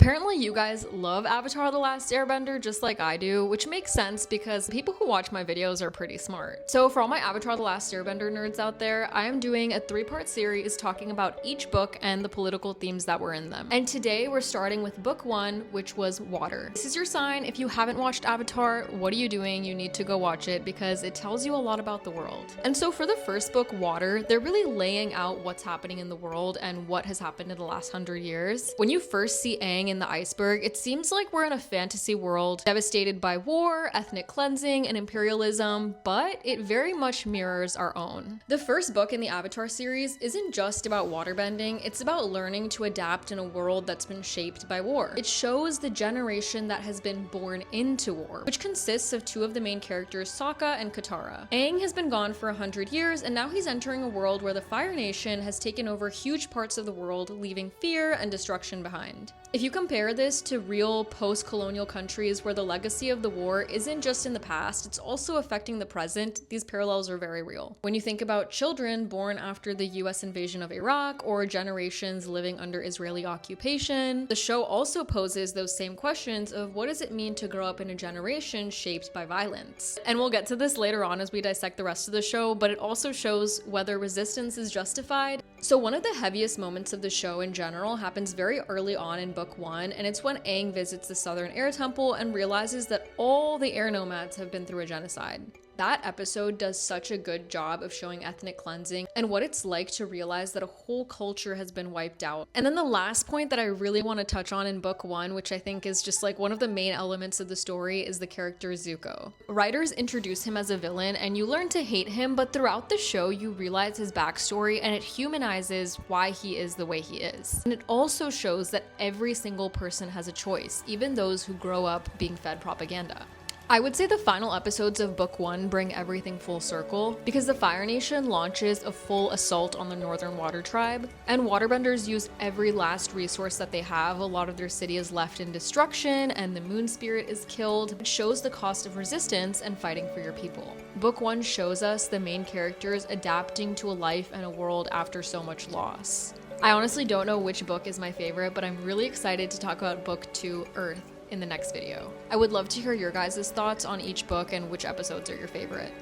Apparently you guys love Avatar: The Last Airbender just like I do, which makes sense because people who watch my videos are pretty smart. So for all my Avatar: The Last Airbender nerds out there, I am doing a 3-part series talking about each book and the political themes that were in them. And today we're starting with book 1, which was Water. This is your sign. If you haven't watched Avatar, what are you doing? You need to go watch it because it tells you a lot about the world. And so for the first book, Water, they're really laying out what's happening in the world and what has happened in the last 100 years. When you first see Aang in the iceberg, it seems like we're in a fantasy world devastated by war, ethnic cleansing, and imperialism, but it very much mirrors our own. The first book in the Avatar series isn't just about waterbending, it's about learning to adapt in a world that's been shaped by war. It shows the generation that has been born into war, which consists of 2 of the main characters, Sokka and Katara. Aang has been gone for 100 years, and now he's entering a world where the Fire Nation has taken over huge parts of the world, leaving fear and destruction behind. If you compare this to real post-colonial countries where the legacy of the war isn't just in the past, it's also affecting the present, these parallels are very real. When you think about children born after the US invasion of Iraq or generations living under Israeli occupation, the show also poses those same questions of what does it mean to grow up in a generation shaped by violence? And we'll get to this later on as we dissect the rest of the show, but it also shows whether resistance is justified. So one of the heaviest moments of the show in general happens very early on in book 1, and it's when Aang visits the Southern Air Temple and realizes that all the air nomads have been through a genocide. That episode does such a good job of showing ethnic cleansing and what it's like to realize that a whole culture has been wiped out. And then the last point that I really want to touch on in book 1, which I think is just like one of the main elements of the story, is the character Zuko. Writers introduce him as a villain and you learn to hate him, but throughout the show you realize his backstory and it humanizes why he is the way he is. And it also shows that every single person has a choice, even those who grow up being fed propaganda. I would say the final episodes of book 1 bring everything full circle because the Fire Nation launches a full assault on the Northern Water Tribe, and waterbenders use every last resource that they have. A lot of their city is left in destruction and the moon spirit is killed. It shows the cost of resistance and fighting for your people. Book 1 shows us the main characters adapting to a life and a world after so much loss. I honestly don't know which book is my favorite, but I'm really excited to talk about book 2, Earth, in the next video. I would love to hear your guys' thoughts on each book and which episodes are your favorite.